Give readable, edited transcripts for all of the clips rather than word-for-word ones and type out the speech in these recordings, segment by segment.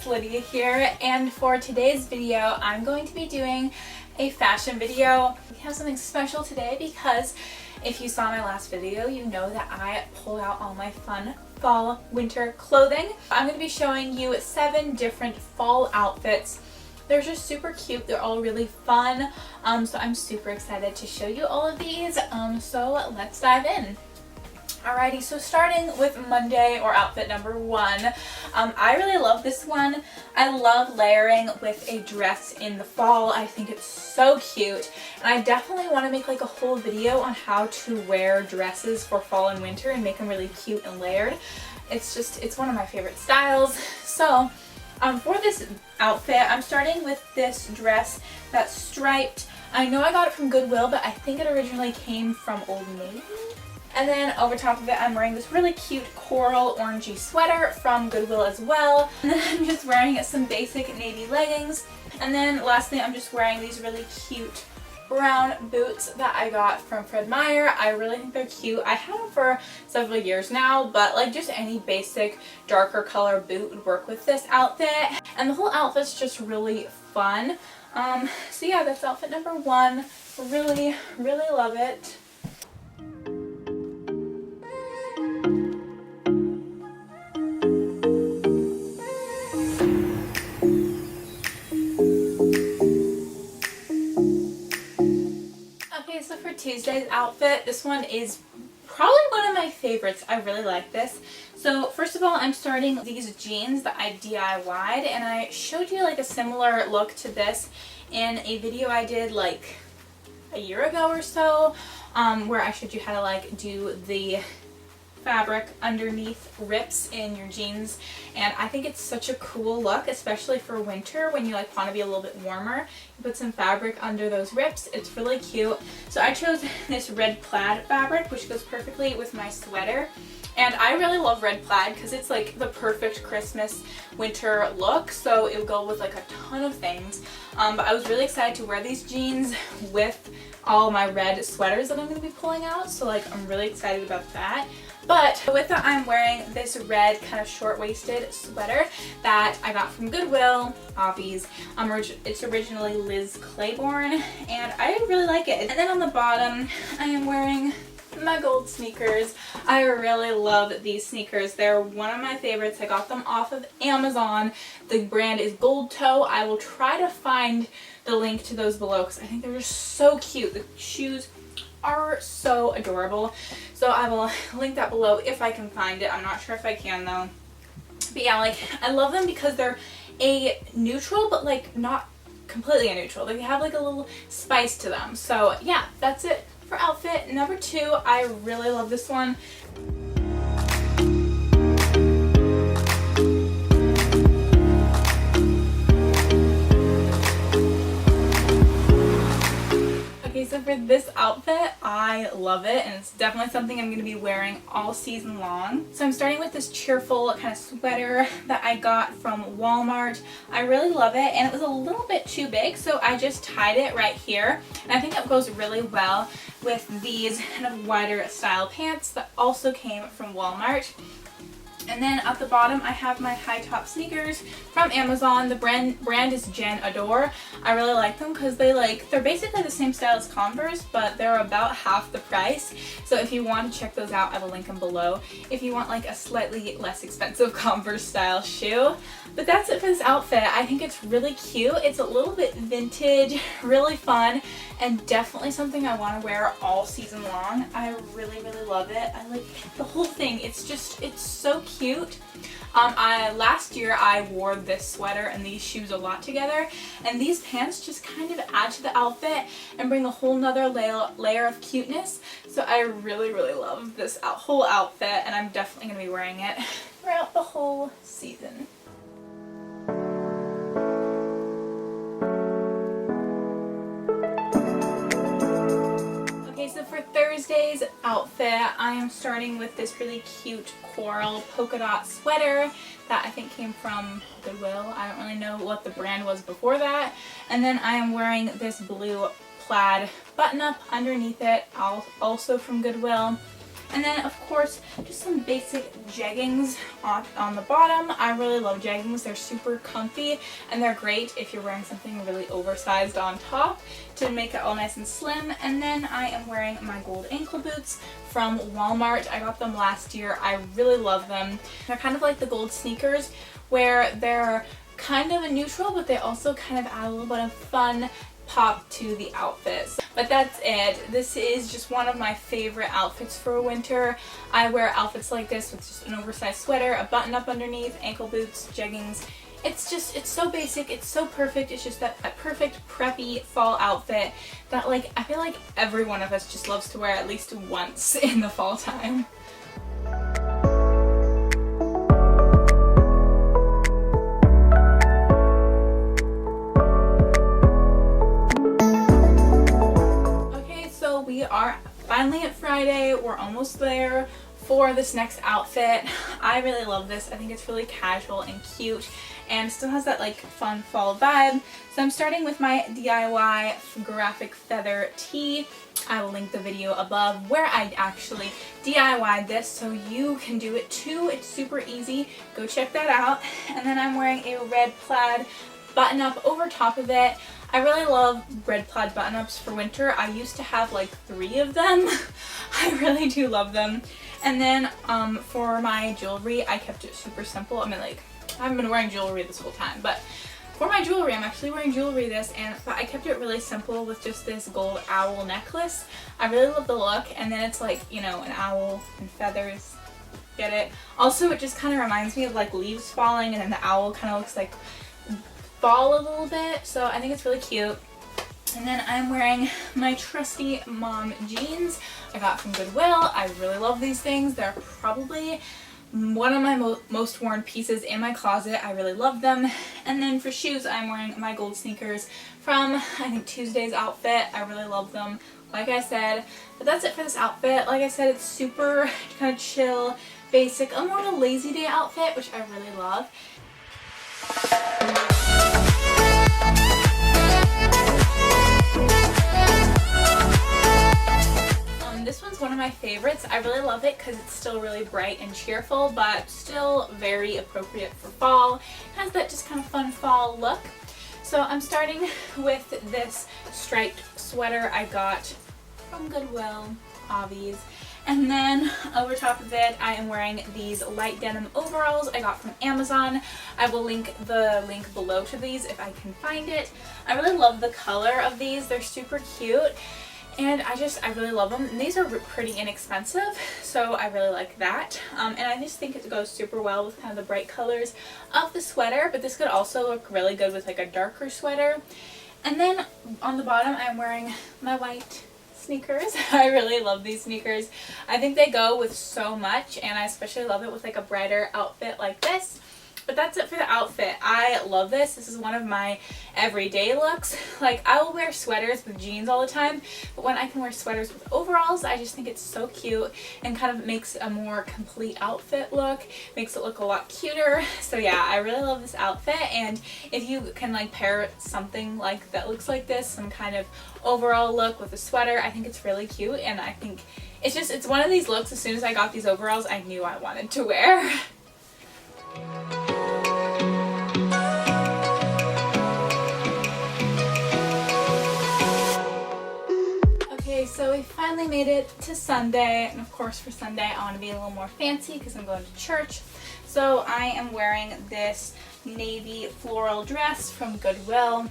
Lydia here, and for today's video I'm going to be doing a fashion video. We have something special today because if you saw my last video, you know that I pulled out all my fun fall winter clothing. I'm going to be showing you 7 different fall outfits. They're just super cute. They're all really fun. So I'm super excited to show you all of these. So let's dive in. Alrighty, so starting with Monday or outfit number 1, I really love this one. I love layering with a dress in the fall. I think it's so cute, and I definitely want to make like a whole video on how to wear dresses for fall and winter and make them really cute and layered. It's one of my favorite styles. So for this outfit, I'm starting with this dress that's striped. I know I got it from Goodwill, but I think it originally came from Old Navy. And then over top of it, I'm wearing this really cute coral orangey sweater from Goodwill as well. And then I'm just wearing some basic navy leggings. And then lastly, I'm just wearing these really cute brown boots that I got from Fred Meyer. I really think they're cute. I have them for several years now, but like just any basic darker color boot would work with this outfit. And the whole outfit's just really fun. So yeah, that's outfit number 1. Really, really love it. So for Tuesday's outfit, this one is probably one of my favorites. I really like this. So first of all, I'm starting these jeans that I DIY'd, and I showed you like a similar look to this in a video I did like a year ago or so, where I showed you how to like do the fabric underneath rips in your jeans, and I think it's such a cool look, especially for winter when you like want to be a little bit warmer. You put some fabric under those rips. It's really cute. So I chose this red plaid fabric, which goes perfectly with my sweater. And I really love red plaid because it's like the perfect Christmas winter look, so it would go with like a ton of things. But I was really excited to wear these jeans with all my red sweaters that I'm going to be pulling out, so like I'm really excited about that. But with that, I'm wearing this red kind of short-waisted sweater that I got from Goodwill, Obbies. It's originally Liz Claiborne, and I really like it. And then on the bottom, I am wearing my gold sneakers. I really love these sneakers. They're one of my favorites. I got them off of Amazon. The brand is Gold Toe. I will try to find the link to those below because I think they're just so cute. The shoes are so adorable. So I will link that below if I can find it. I'm not sure if I can though. But yeah, like I love them because they're a neutral, but like not completely a neutral. They have like a little spice to them. So yeah, that's it for outfit number 2. I really love this one. So for this outfit, I love it, and it's definitely something I'm going to be wearing all season long. So I'm starting with this cheerful kind of sweater that I got from Walmart. I really love it, and it was a little bit too big, so I just tied it right here. And I think it goes really well with these kind of wider style pants that also came from Walmart. And then at the bottom, I have my high top sneakers from Amazon. The brand is Jen Adore. I really like them because they're basically the same style as Converse, but they're about half the price. So if you want to check those out, I will link them below if you want like a slightly less expensive Converse style shoe. But that's it for this outfit. I think it's really cute. It's a little bit vintage, really fun, and definitely something I want to wear all season long. I really, really love it. I like the whole thing. It's so cute. Last year I wore this sweater and these shoes a lot together, and these pants just kind of add to the outfit and bring a whole nother layer of cuteness. So I really, really love this whole outfit, and I'm definitely going to be wearing it throughout the whole season. So for Thursday's outfit, I am starting with this really cute coral polka dot sweater that I think came from Goodwill. I don't really know what the brand was before that. And then I am wearing this blue plaid button-up underneath it, also from Goodwill. And then of course just some basic jeggings on the bottom. I really love jeggings. They're super comfy and they're great if you're wearing something really oversized on top to make it all nice and slim. And then I am wearing my gold ankle boots from Walmart. I got them last year. I really love them. They're kind of like the gold sneakers where they're kind of a neutral, but they also kind of add a little bit of fun pop to the outfits. But that's it. This is just one of my favorite outfits for winter. I wear outfits like this with just an oversized sweater, a button up underneath, ankle boots, jeggings. It's so basic, it's so perfect. It's just that perfect preppy fall outfit that like I feel like every one of us just loves to wear at least once in the fall time. We are finally at Friday. We're almost there for this next outfit. I really love this. I think it's really casual and cute and still has that like fun fall vibe. So I'm starting with my DIY graphic feather tee. I will link the video above where I actually DIY'd this so you can do it too. It's super easy. Go check that out. And then I'm wearing a red plaid button up over top of it. I really love red plaid button-ups for winter. I used to have like 3 of them. I really do love them. And then for my jewelry, I kept it super simple. I mean, like, I haven't been wearing jewelry this whole time, but for my jewelry, I'm actually wearing jewelry but I kept it really simple with just this gold owl necklace. I really love the look, and then it's like, you know, an owl and feathers. Get it? Also, it just kind of reminds me of like leaves falling, and then the owl kind of looks like fall a little bit, so I think it's really cute. And then I'm wearing my trusty mom jeans I got from Goodwill. I really love these things. They're probably one of my most worn pieces in my closet. I really love them. And then for shoes, I'm wearing my gold sneakers from I think Tuesday's outfit. I really love them, like I said. But that's it for this outfit. Like I said, it's super kind of chill, basic, a more of a lazy day outfit, which I really love. This one's one of my favorites. I really love it because it's still really bright and cheerful, but still very appropriate for fall. It has that just kind of fun fall look. So I'm starting with this striped sweater I got from Goodwill, obvious. And then over top of it, I am wearing these light denim overalls I got from Amazon. I will link the link below to these if I can find it. I really love the color of these. They're super cute. And I really love them. And these are pretty inexpensive, so I really like that. And I just think it goes super well with kind of the bright colors of the sweater, but this could also look really good with like a darker sweater. And then on the bottom, I'm wearing my white sneakers. I really love these sneakers. I think they go with so much, and I especially love it with like a brighter outfit like this. But that's it for the outfit. I love this. This is one of my everyday looks. Like, I will wear sweaters with jeans all the time, but when I can wear sweaters with overalls, I just think it's so cute and kind of makes a more complete outfit look, makes it look a lot cuter. So yeah, I really love this outfit, and if you can like pair something like that looks like this, some kind of overall look with a sweater, I think it's really cute, and I think it's one of these looks, as soon as I got these overalls, I knew I wanted to wear. So we finally made it to Sunday, and of course for Sunday I want to be a little more fancy because I'm going to church. So I am wearing this navy floral dress from Goodwill.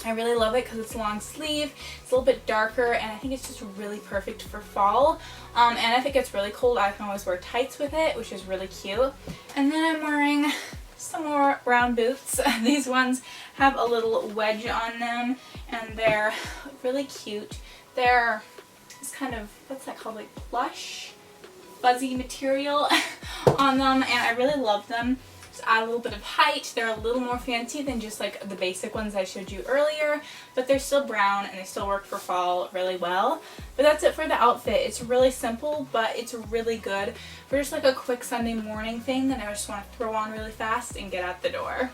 I really love it because it's long sleeve, it's a little bit darker, and I think it's just really perfect for fall. And if it gets really cold, I can always wear tights with it, which is really cute. And then I'm wearing some more brown boots. These ones have a little wedge on them, and they're really cute. They're this kind of, what's that called, like plush, fuzzy material on them, and I really love them. Just add a little bit of height. They're a little more fancy than just like the basic ones I showed you earlier, but they're still brown and they still work for fall really well. But that's it for the outfit. It's really simple, but it's really good for just like a quick Sunday morning thing that I just want to throw on really fast and get out the door.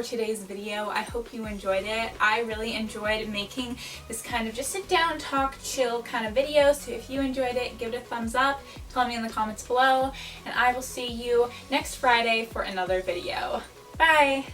today's video. I hope you enjoyed it. I really enjoyed making this kind of just sit down, talk, chill kind of video. So if you enjoyed it, give it a thumbs up, tell me in the comments below, and I will see you next Friday for another video. Bye!